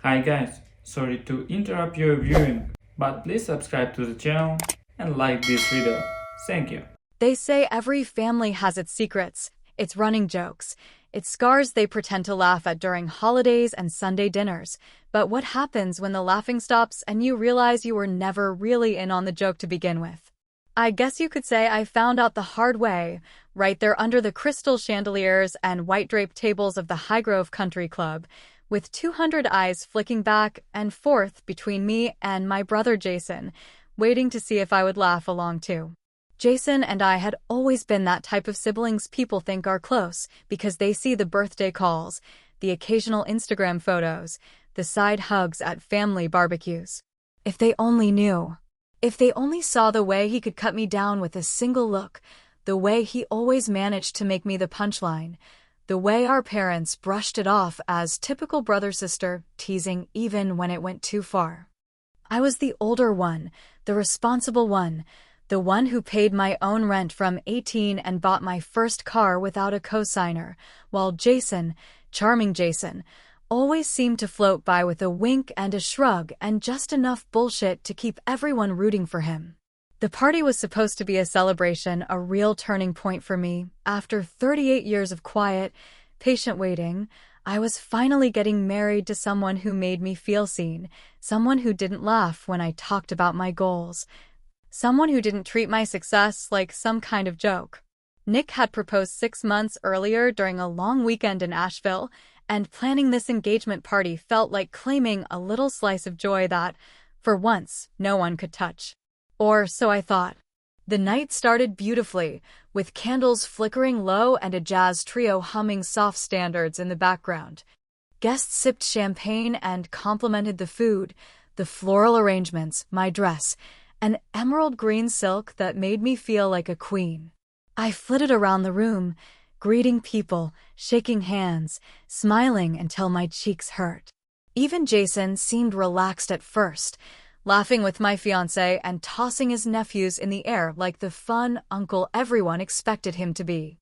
Hi guys, sorry to interrupt your viewing, but please subscribe to the channel and like this video. Thank you. They say every family has its secrets, its running jokes, its scars they pretend to laugh at during holidays and Sunday dinners. But what happens when the laughing stops and you realize you were never really in on the joke to begin with? I guess you could say I found out the hard way, right there under the crystal chandeliers and white-draped tables of the Highgrove Country Club, with 200 eyes flicking back and forth between me and my brother Jason, waiting to see if I would laugh along too. Jason and I had always been that type of siblings people think are close because they see the birthday calls, the occasional Instagram photos, the side hugs at family barbecues. If they only knew. If they only saw the way he could cut me down with a single look, the way he always managed to make me the punchline, the way our parents brushed it off as typical brother-sister teasing even when it went too far. I was the older one, the responsible one, the one who paid my own rent from 18 and bought my first car without a cosigner, while Jason, charming Jason, always seemed to float by with a wink and a shrug and just enough bullshit to keep everyone rooting for him. The party was supposed to be a celebration, a real turning point for me. After 38 years of quiet, patient waiting, I was finally getting married to someone who made me feel seen, someone who didn't laugh when I talked about my goals, someone who didn't treat my success like some kind of joke. Nick had proposed 6 months earlier during a long weekend in Asheville, and planning this engagement party felt like claiming a little slice of joy that, for once, no one could touch. Or so I thought. The night started beautifully, with candles flickering low and a jazz trio humming soft standards in the background. Guests sipped champagne and complimented the food, the floral arrangements, my dress, an emerald green silk that made me feel like a queen. I flitted around the room, greeting people, shaking hands, smiling until my cheeks hurt. Even Jason seemed relaxed at first, laughing with my fiancé and tossing his nephews in the air like the fun uncle everyone expected him to be.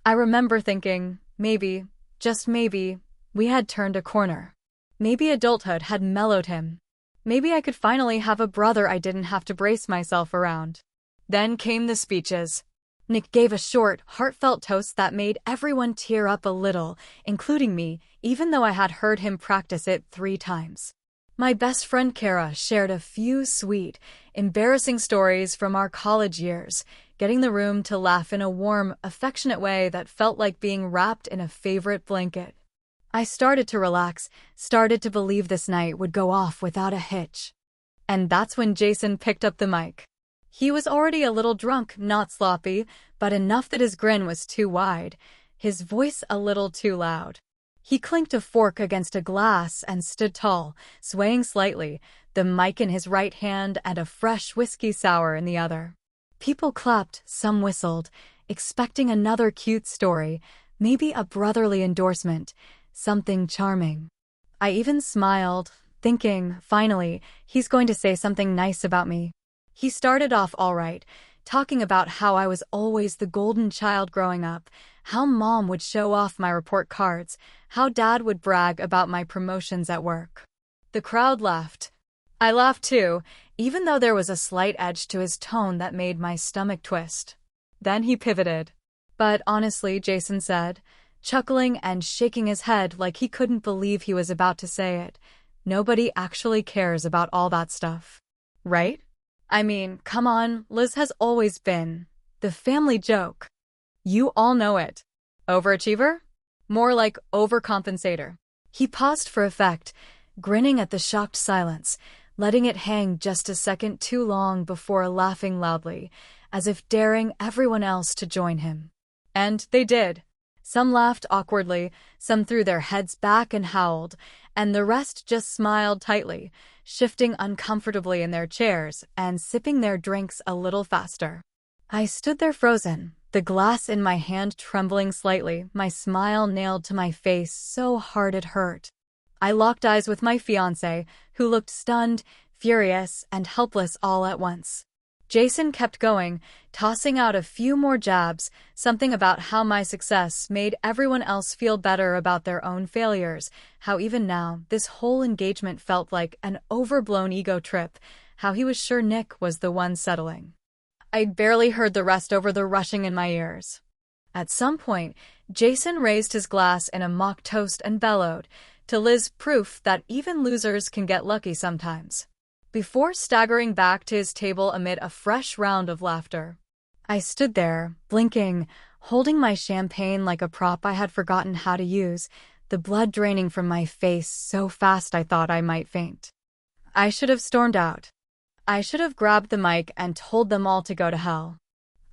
I remember thinking, maybe, just maybe, we had turned a corner. Maybe adulthood had mellowed him. Maybe I could finally have a brother I didn't have to brace myself around. Then came the speeches. Nick gave a short, heartfelt toast that made everyone tear up a little, including me, even though I had heard him practice it 3 times. My best friend Kara shared a few sweet, embarrassing stories from our college years, getting the room to laugh in a warm, affectionate way that felt like being wrapped in a favorite blanket. I started to relax, started to believe this night would go off without a hitch. And that's when Jason picked up the mic. He was already a little drunk, not sloppy, but enough that his grin was too wide, his voice a little too loud. He clinked a fork against a glass and stood tall, swaying slightly, the mic in his right hand and a fresh whiskey sour in the other. People clapped, some whistled, expecting another cute story, maybe a brotherly endorsement, something charming. I even smiled, thinking, finally, he's going to say something nice about me. He started off all right, talking about how I was always the golden child growing up, how mom would show off my report cards, how dad would brag about my promotions at work. The crowd laughed. I laughed too, even though there was a slight edge to his tone that made my stomach twist. Then he pivoted. But honestly, Jason said, chuckling and shaking his head like he couldn't believe he was about to say it, nobody actually cares about all that stuff. Right? I mean, come on, Liz has always been the family joke. You all know it. Overachiever? More like overcompensator. He paused for effect, grinning at the shocked silence, letting it hang just a second too long before laughing loudly, as if daring everyone else to join him. And they did. Some laughed awkwardly, some threw their heads back and howled, and the rest just smiled tightly, shifting uncomfortably in their chairs and sipping their drinks a little faster. I stood there frozen, the glass in my hand trembling slightly, my smile nailed to my face so hard it hurt. I locked eyes with my fiancé, who looked stunned, furious, and helpless all at once. Jason kept going, tossing out a few more jabs, something about how my success made everyone else feel better about their own failures, how even now, this whole engagement felt like an overblown ego trip, how he was sure Nick was the one settling. I barely heard the rest over the rushing in my ears. At some point, Jason raised his glass in a mock toast and bellowed, "To Liz, proof that even losers can get lucky sometimes," before staggering back to his table amid a fresh round of laughter. I stood there, blinking, holding my champagne like a prop I had forgotten how to use, the blood draining from my face so fast I thought I might faint. I should have stormed out. I should have grabbed the mic and told them all to go to hell.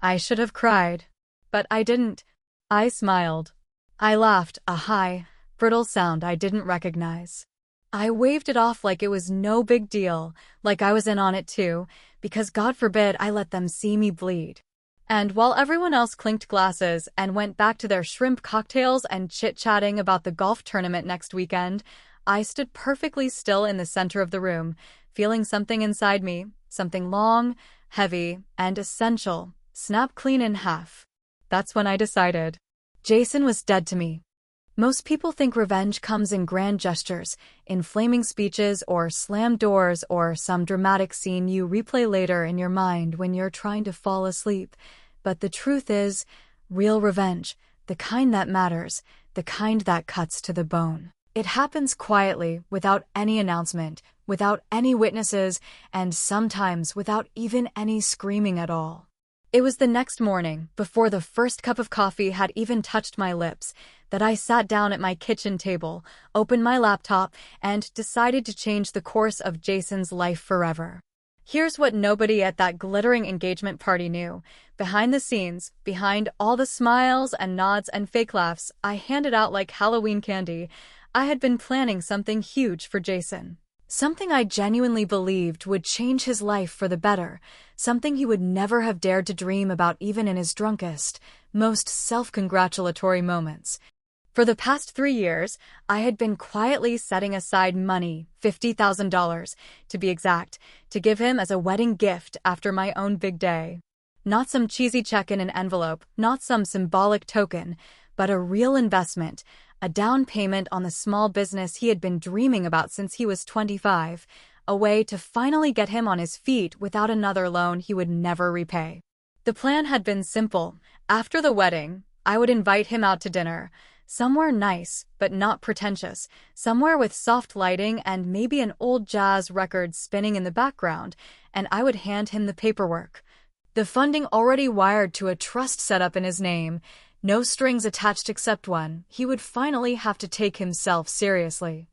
I should have cried. But I didn't. I smiled. I laughed, a high, brittle sound I didn't recognize. I waved it off like it was no big deal, like I was in on it too, because God forbid I let them see me bleed. And while everyone else clinked glasses and went back to their shrimp cocktails and chit-chatting about the golf tournament next weekend, I stood perfectly still in the center of the room, feeling something inside me, something long, heavy, and essential, snap clean in half. That's when I decided. Jason was dead to me. Most people think revenge comes in grand gestures, in flaming speeches or slammed doors or some dramatic scene you replay later in your mind when you're trying to fall asleep. But the truth is, real revenge, the kind that matters, the kind that cuts to the bone. It happens quietly, without any announcement, without any witnesses, and sometimes without even any screaming at all. It was the next morning, before the first cup of coffee had even touched my lips, that I sat down at my kitchen table, opened my laptop, and decided to change the course of Jason's life forever. Here's what nobody at that glittering engagement party knew. Behind the scenes, behind all the smiles and nods and fake laughs I handed out like Halloween candy, I had been planning something huge for Jason. Something I genuinely believed would change his life for the better, something he would never have dared to dream about even in his drunkest, most self-congratulatory moments. For the past 3 years, I had been quietly setting aside money, $50,000 to be exact, to give him as a wedding gift after my own big day. Not some cheesy check in an envelope, not some symbolic token, but a real investment, a down payment on the small business he had been dreaming about since he was 25, a way to finally get him on his feet without another loan he would never repay. The plan had been simple. After the wedding, I would invite him out to dinner, somewhere nice but not pretentious, somewhere with soft lighting and maybe an old jazz record spinning in the background, and I would hand him the paperwork. The funding already wired to a trust set up in his name. No strings attached except one. He would finally have to take himself seriously.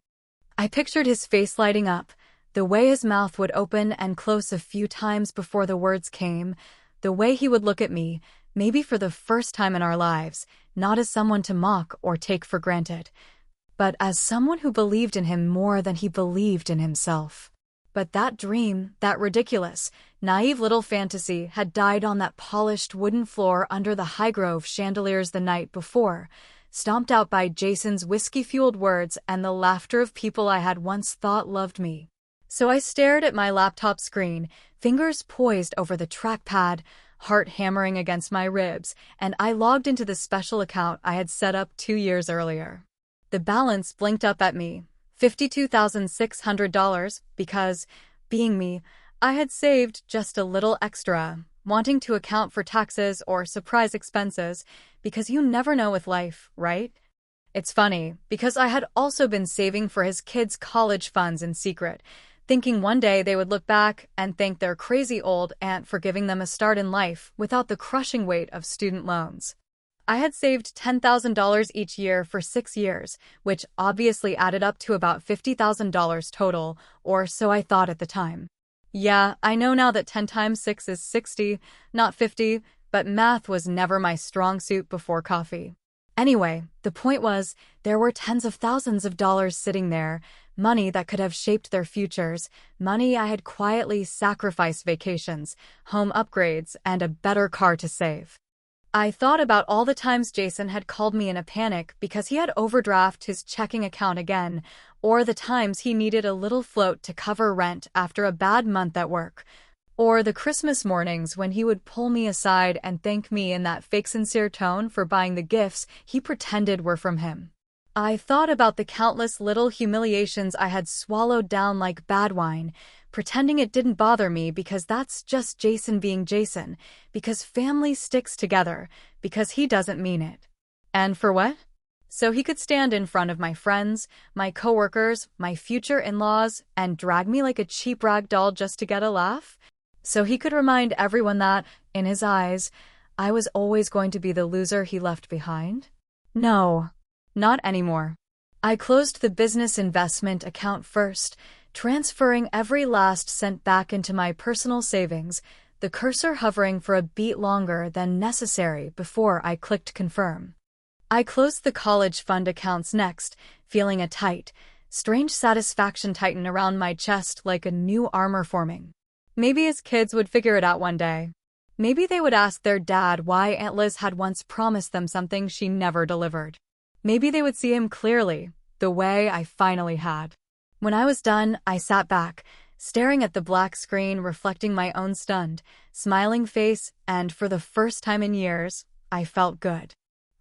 I pictured his face lighting up, the way his mouth would open and close a few times before the words came, the way he would look at me, maybe for the first time in our lives, not as someone to mock or take for granted, but as someone who believed in him more than he believed in himself. But that dream, that ridiculous, naive little fantasy had died on that polished wooden floor under the Highgrove chandeliers the night before, stomped out by Jason's whiskey-fueled words and the laughter of people I had once thought loved me. So I stared at my laptop screen, fingers poised over the trackpad, heart hammering against my ribs, and I logged into the special account I had set up 2 years earlier. The balance blinked up at me. $52,600 because, being me, I had saved just a little extra, wanting to account for taxes or surprise expenses, because you never know with life, right? It's funny, because I had also been saving for his kids' college funds in secret, thinking one day they would look back and thank their crazy old aunt for giving them a start in life without the crushing weight of student loans. I had saved $10,000 each year for 6 years, which obviously added up to about $50,000 total, or so I thought at the time. Yeah, I know now that 10 times 6 is 60, not 50, but math was never my strong suit before coffee. Anyway, the point was, there were tens of thousands of dollars sitting there, money that could have shaped their futures, money I had quietly sacrificed vacations, home upgrades, and a better car to save. I thought about all the times Jason had called me in a panic because he had overdrafted his checking account again, or the times he needed a little float to cover rent after a bad month at work. Or the Christmas mornings when he would pull me aside and thank me in that fake sincere tone for buying the gifts he pretended were from him. I thought about the countless little humiliations I had swallowed down like bad wine, pretending it didn't bother me because that's just Jason being Jason, because family sticks together, because he doesn't mean it. And for what? So he could stand in front of my friends, my coworkers, my future in-laws, and drag me like a cheap rag doll just to get a laugh? So he could remind everyone that, in his eyes, I was always going to be the loser he left behind? No, not anymore. I closed the business investment account first, transferring every last cent back into my personal savings, the cursor hovering for a beat longer than necessary before I clicked confirm. I closed the college fund accounts next, feeling a tight, strange satisfaction tighten around my chest like a new armor forming. Maybe his kids would figure it out one day. Maybe they would ask their dad why Aunt Liz had once promised them something she never delivered. Maybe they would see him clearly, the way I finally had. When I was done, I sat back, staring at the black screen reflecting my own stunned, smiling face, and for the first time in years, I felt good.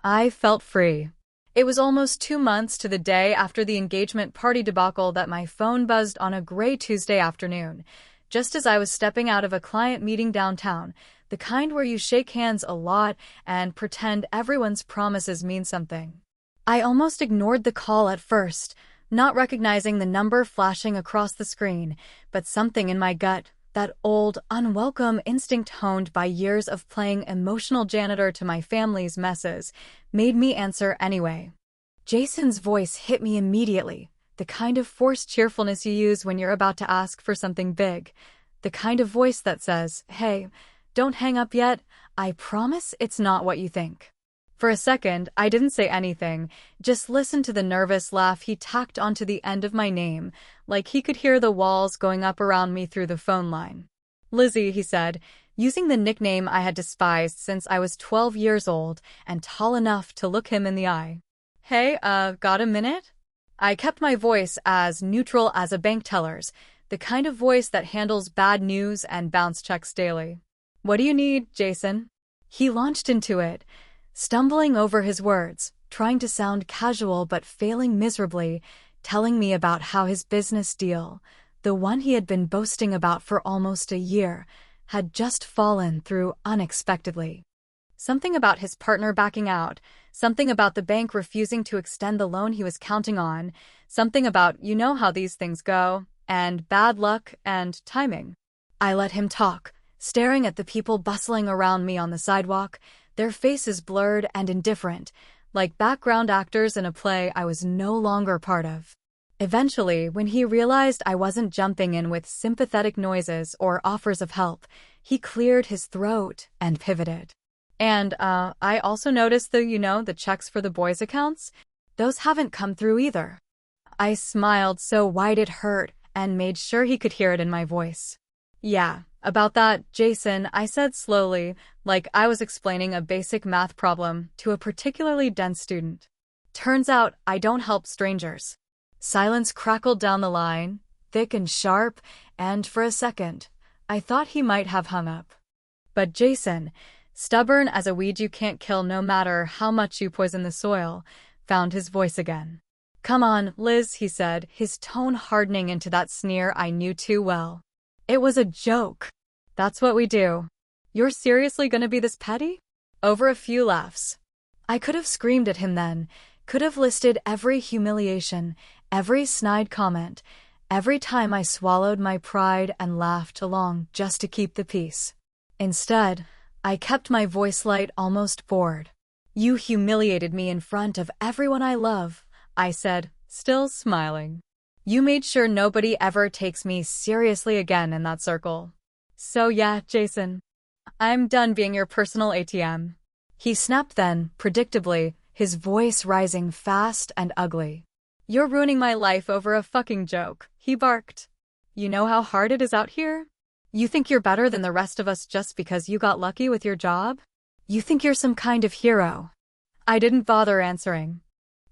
I felt free. It was almost 2 months to the day after the engagement party debacle that my phone buzzed on a gray Tuesday afternoon, just as I was stepping out of a client meeting downtown, the kind where you shake hands a lot and pretend everyone's promises mean something. I almost ignored the call at first, not recognizing the number flashing across the screen, but something in my gut, that old, unwelcome instinct honed by years of playing emotional janitor to my family's messes, made me answer anyway. Jason's voice hit me immediately, the kind of forced cheerfulness you use when you're about to ask for something big, the kind of voice that says, "Hey, don't hang up yet, I promise it's not what you think." For a second, I didn't say anything, just listened to the nervous laugh he tacked onto the end of my name, like he could hear the walls going up around me through the phone line. "Lizzie," he said, using the nickname I had despised since I was 12 years old and tall enough to look him in the eye. "Hey, got a minute?" I kept my voice as neutral as a bank teller's, the kind of voice that handles bad news and bounce checks daily. "What do you need, Jason?" He launched into it, stumbling over his words, trying to sound casual but failing miserably, telling me about how his business deal, the one he had been boasting about for almost a year, had just fallen through unexpectedly. Something about his partner backing out, something about the bank refusing to extend the loan he was counting on, something about you know how these things go, and bad luck and timing. I let him talk, staring at the people bustling around me on the sidewalk, their faces blurred and indifferent, like background actors in a play I was no longer part of. Eventually, when he realized I wasn't jumping in with sympathetic noises or offers of help, he cleared his throat and pivoted. "And, I also noticed the checks for the boys' accounts? Those haven't come through either." I smiled so wide it hurt and made sure he could hear it in my voice. "Yeah, about that, Jason," I said slowly, like I was explaining a basic math problem to a particularly dense student. "Turns out I don't help strangers." Silence crackled down the line, thick and sharp, and for a second, I thought he might have hung up. But Jason, stubborn as a weed you can't kill no matter how much you poison the soil, found his voice again. "Come on, Liz," he said, his tone hardening into that sneer I knew too well. "It was a joke. That's what we do. You're seriously gonna be this petty?" Over a few laughs. I could have screamed at him then, could have listed every humiliation, every snide comment, every time I swallowed my pride and laughed along just to keep the peace. Instead, I kept my voice light, almost bored. "You humiliated me in front of everyone I love," I said, still smiling. "You made sure nobody ever takes me seriously again in that circle. So yeah, Jason, I'm done being your personal ATM." He snapped then, predictably, his voice rising fast and ugly. "You're ruining my life over a fucking joke," he barked. "You know how hard it is out here? You think you're better than the rest of us just because you got lucky with your job? You think you're some kind of hero?" I didn't bother answering.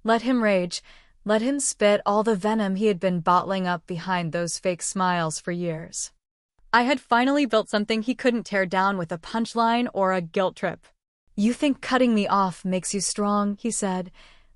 Let him rage, let him spit all the venom he had been bottling up behind those fake smiles for years. I had finally built something he couldn't tear down with a punchline or a guilt trip. "You think cutting me off makes you strong," he said,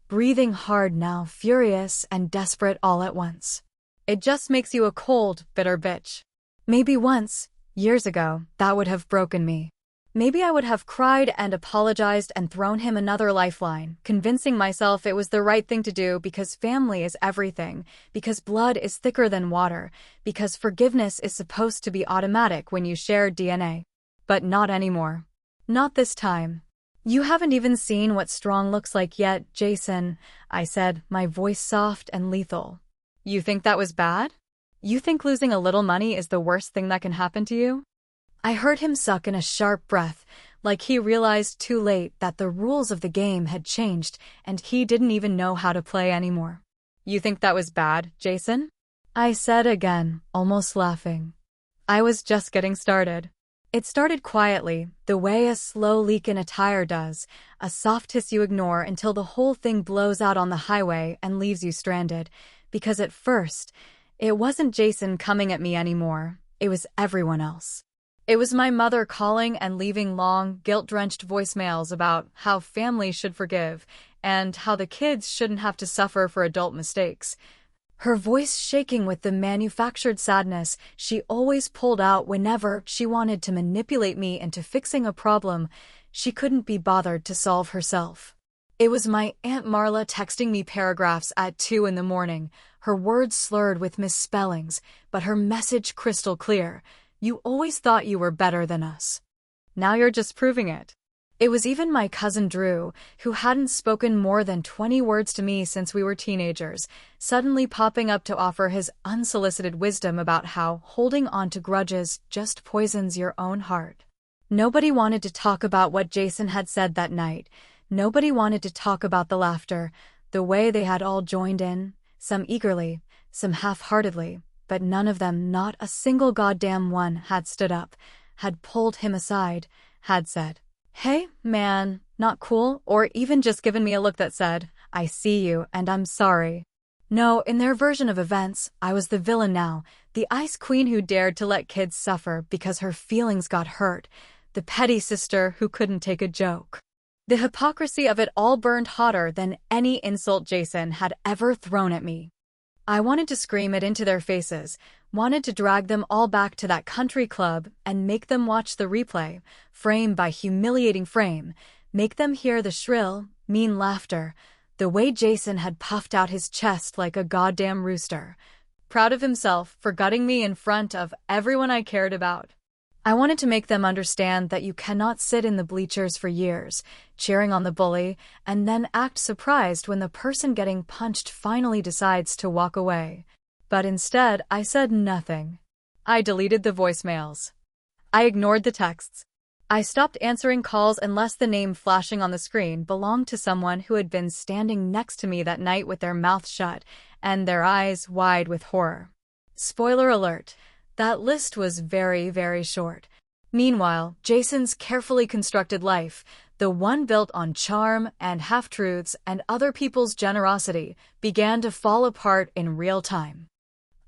breathing hard now, furious and desperate all at once. "It just makes you a cold, bitter bitch." Maybe once, years ago, that would have broken me. Maybe I would have cried and apologized and thrown him another lifeline, convincing myself it was the right thing to do because family is everything, because blood is thicker than water, because forgiveness is supposed to be automatic when you share DNA. But not anymore. Not this time. "You haven't even seen what strong looks like yet, Jason," I said, my voice soft and lethal. "You think that was bad? You think losing a little money is the worst thing that can happen to you?" I heard him suck in a sharp breath, like he realized too late that the rules of the game had changed and he didn't even know how to play anymore. "You think that was bad, Jason?" I said again, almost laughing. I was just getting started. It started quietly, the way a slow leak in a tire does, a soft hiss you ignore until the whole thing blows out on the highway and leaves you stranded. Because at first, it wasn't Jason coming at me anymore, it was everyone else. It was my mother calling and leaving long, guilt-drenched voicemails about how family should forgive and how the kids shouldn't have to suffer for adult mistakes. Her voice shaking with the manufactured sadness she always pulled out whenever she wanted to manipulate me into fixing a problem she couldn't be bothered to solve herself. It was my Aunt Marla texting me paragraphs at 2 in the morning, her words slurred with misspellings, but her message crystal clear. "You always thought you were better than us. Now you're just proving it." It was even my cousin Drew, who hadn't spoken more than 20 words to me since we were teenagers, suddenly popping up to offer his unsolicited wisdom about how holding on to grudges just poisons your own heart. Nobody wanted to talk about what Jason had said that night. Nobody wanted to talk about the laughter, the way they had all joined in, some eagerly, some half-heartedly, but none of them, not a single goddamn one, had stood up, had pulled him aside, had said, "Hey, man, not cool," or even just given me a look that said, "I see you and I'm sorry." No, in their version of events, I was the villain now, the ice queen who dared to let kids suffer because her feelings got hurt, the petty sister who couldn't take a joke. The hypocrisy of it all burned hotter than any insult Jason had ever thrown at me. I wanted to scream it into their faces, wanted to drag them all back to that country club and make them watch the replay, frame by humiliating frame, make them hear the shrill, mean laughter, the way Jason had puffed out his chest like a goddamn rooster, proud of himself for gutting me in front of everyone I cared about. I wanted to make them understand that you cannot sit in the bleachers for years, cheering on the bully, and then act surprised when the person getting punched finally decides to walk away. But instead, I said nothing. I deleted the voicemails. I ignored the texts. I stopped answering calls unless the name flashing on the screen belonged to someone who had been standing next to me that night with their mouth shut and their eyes wide with horror. Spoiler alert. That list was very, very short. Meanwhile, Jason's carefully constructed life, the one built on charm and half-truths and other people's generosity, began to fall apart in real time.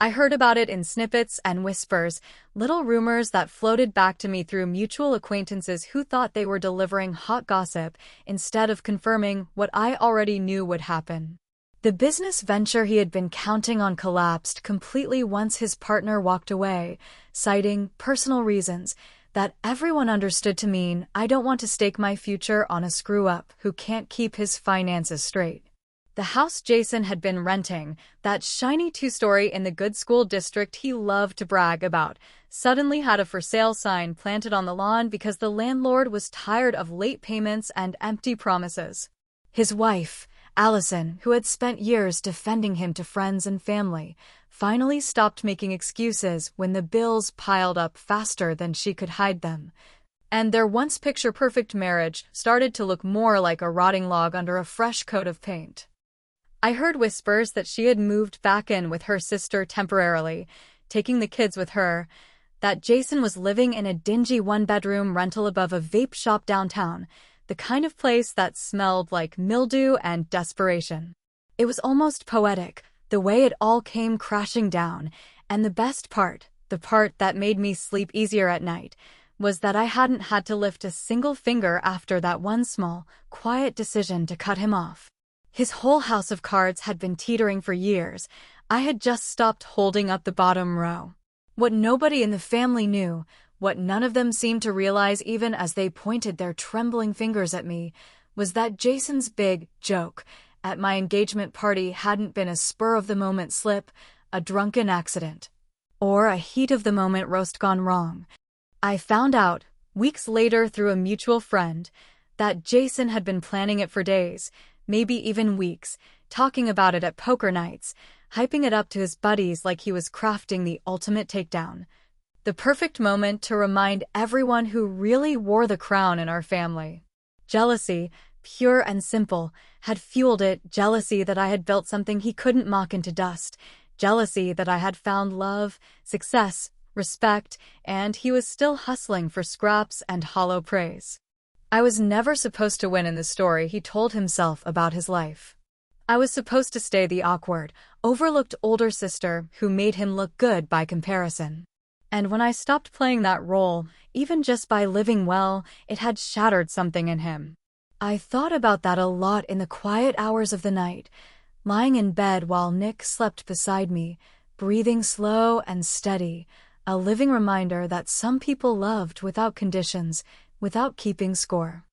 I heard about it in snippets and whispers, little rumors that floated back to me through mutual acquaintances who thought they were delivering hot gossip instead of confirming what I already knew would happen. The business venture he had been counting on collapsed completely once his partner walked away, citing personal reasons that everyone understood to mean, "I don't want to stake my future on a screw-up who can't keep his finances straight." The house Jason had been renting, that shiny two-story in the good school district he loved to brag about, suddenly had a for sale sign planted on the lawn because the landlord was tired of late payments and empty promises. His wife, Allison, who had spent years defending him to friends and family, finally stopped making excuses when the bills piled up faster than she could hide them. And their once picture-perfect marriage started to look more like a rotting log under a fresh coat of paint. I heard whispers that she had moved back in with her sister temporarily, taking the kids with her, that Jason was living in a dingy one-bedroom rental above a vape shop downtown, the kind of place that smelled like mildew and desperation. It was almost poetic, the way it all came crashing down, and the best part, the part that made me sleep easier at night, was that I hadn't had to lift a single finger after that one small, quiet decision to cut him off. His whole house of cards had been teetering for years. I had just stopped holding up the bottom row. What nobody in the family knew, what none of them seemed to realize even as they pointed their trembling fingers at me, was that Jason's big joke at my engagement party hadn't been a spur-of-the-moment slip, a drunken accident, or a heat-of-the-moment roast gone wrong. I found out, weeks later through a mutual friend, that Jason had been planning it for days, maybe even weeks, talking about it at poker nights, hyping it up to his buddies like he was crafting the ultimate takedown. The perfect moment to remind everyone who really wore the crown in our family. Jealousy, pure and simple, had fueled it, jealousy that I had built something he couldn't mock into dust, jealousy that I had found love, success, respect, and he was still hustling for scraps and hollow praise. I was never supposed to win in the story he told himself about his life. I was supposed to stay the awkward, overlooked older sister who made him look good by comparison. And when I stopped playing that role, even just by living well, it had shattered something in him. I thought about that a lot in the quiet hours of the night, lying in bed while Nick slept beside me, breathing slow and steady, a living reminder that some people loved without conditions, without keeping score.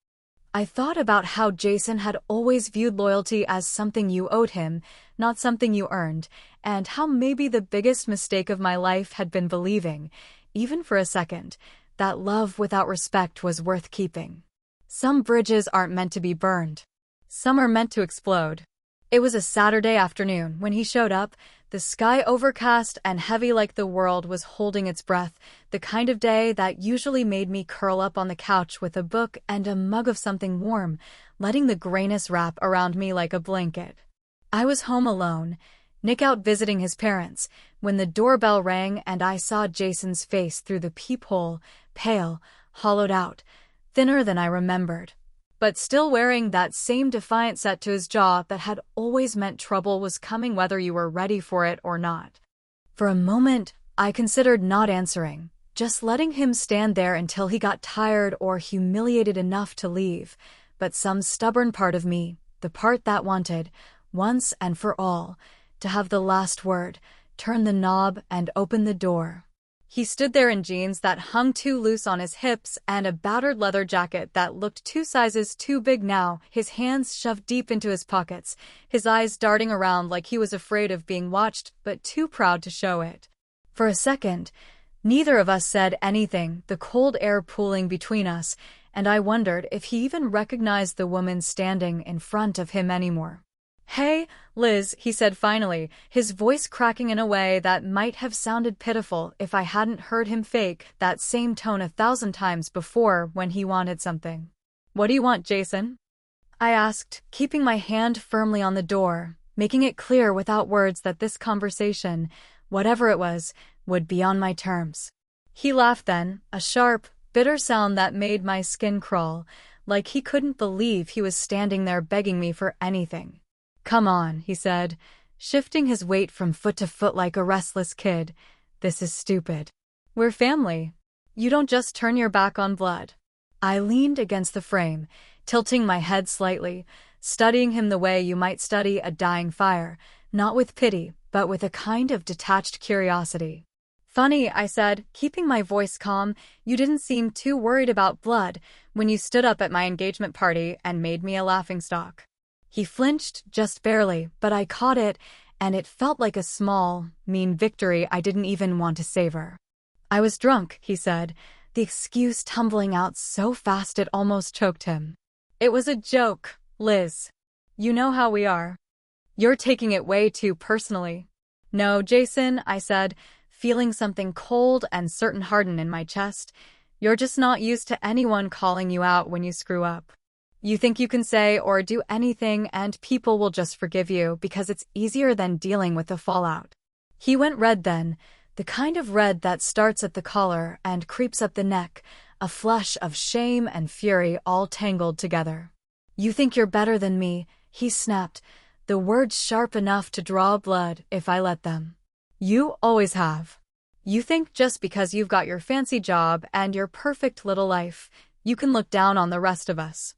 I thought about how Jason had always viewed loyalty as something you owed him, not something you earned, and how maybe the biggest mistake of my life had been believing, even for a second, that love without respect was worth keeping. Some bridges aren't meant to be burned. Some are meant to explode. It was a Saturday afternoon when he showed up, the sky overcast and heavy like the world was holding its breath, the kind of day that usually made me curl up on the couch with a book and a mug of something warm, letting the grayness wrap around me like a blanket. I was home alone, Nick out visiting his parents, when the doorbell rang and I saw Jason's face through the peephole, pale, hollowed out, thinner than I remembered, but still wearing that same defiant set to his jaw that had always meant trouble was coming whether you were ready for it or not. For a moment, I considered not answering, just letting him stand there until he got tired or humiliated enough to leave, but some stubborn part of me, the part that wanted, once and for all, to have the last word, turned the knob and opened the door. He stood there in jeans that hung too loose on his hips and a battered leather jacket that looked 2 sizes too big now, his hands shoved deep into his pockets, his eyes darting around like he was afraid of being watched but too proud to show it. For a second, neither of us said anything, the cold air pooling between us, and I wondered if he even recognized the woman standing in front of him anymore. "Hey, Liz," he said finally, his voice cracking in a way that might have sounded pitiful if I hadn't heard him fake that same tone 1,000 times before when he wanted something. "What do you want, Jason?" I asked, keeping my hand firmly on the door, making it clear without words that this conversation, whatever it was, would be on my terms. He laughed then, a sharp, bitter sound that made my skin crawl, like he couldn't believe he was standing there begging me for anything. "Come on," he said, shifting his weight from foot to foot like a restless kid. "This is stupid. We're family. You don't just turn your back on blood." I leaned against the frame, tilting my head slightly, studying him the way you might study a dying fire, not with pity, but with a kind of detached curiosity. "Funny," I said, keeping my voice calm, "you didn't seem too worried about blood when you stood up at my engagement party and made me a laughingstock." He flinched, just barely, but I caught it, and it felt like a small, mean victory I didn't even want to savor. "I was drunk," he said, the excuse tumbling out so fast it almost choked him. "It was a joke, Liz. You know how we are. You're taking it way too personally." "No, Jason," I said, feeling something cold and certain harden in my chest. "You're just not used to anyone calling you out when you screw up. You think you can say or do anything and people will just forgive you because it's easier than dealing with the fallout." He went red then, the kind of red that starts at the collar and creeps up the neck, a flush of shame and fury all tangled together. "You think you're better than me," he snapped, the words sharp enough to draw blood if I let them. "You always have. You think just because you've got your fancy job and your perfect little life, you can look down on the rest of us.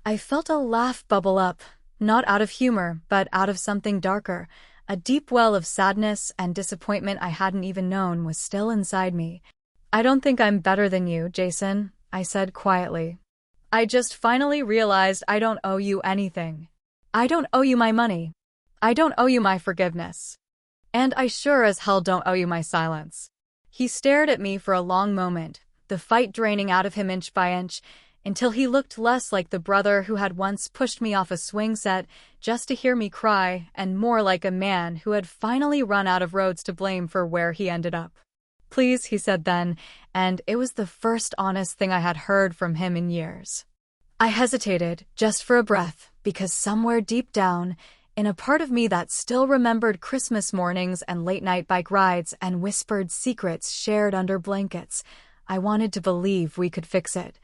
I felt a laugh bubble up, not out of humor, but out of something darker. A deep well of sadness and disappointment I hadn't even known was still inside me. I don't think I'm better than you, Jason, I said quietly. I just finally realized I don't owe you anything. I don't owe you my money. I don't owe you my forgiveness. And I sure as hell don't owe you my silence. He stared at me for a long moment, the fight draining out of him inch by inch, until he looked less like the brother who had once pushed me off a swing set just to hear me cry, and more like a man who had finally run out of roads to blame for where he ended up. Please, he said then, and it was the first honest thing I had heard from him in years. I hesitated, just for a breath, because somewhere deep down, in a part of me that still remembered Christmas mornings and late-night bike rides and whispered secrets shared under blankets, I wanted to believe we could fix it.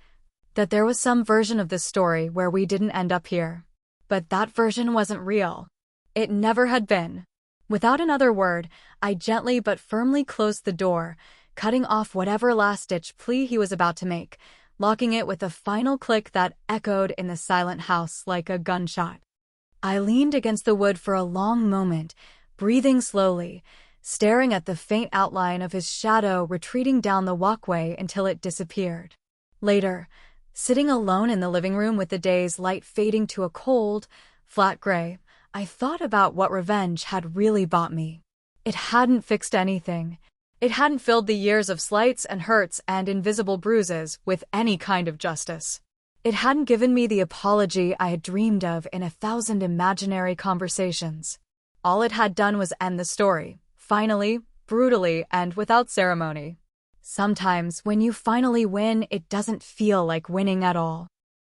That there was some version of this story where we didn't end up here. But that version wasn't real. It never had been. Without another word, I gently but firmly closed the door, cutting off whatever last-ditch plea he was about to make, locking it with a final click that echoed in the silent house like a gunshot. I leaned against the wood for a long moment, breathing slowly, staring at the faint outline of his shadow retreating down the walkway until it disappeared. Later, sitting alone in the living room with the day's light fading to a cold, flat gray, I thought about what revenge had really bought me. It hadn't fixed anything. It hadn't filled the years of slights and hurts and invisible bruises with any kind of justice. It hadn't given me the apology I had dreamed of in 1,000 imaginary conversations. All it had done was end the story, finally, brutally, and without ceremony. Sometimes, when you finally win, it doesn't feel like winning at all.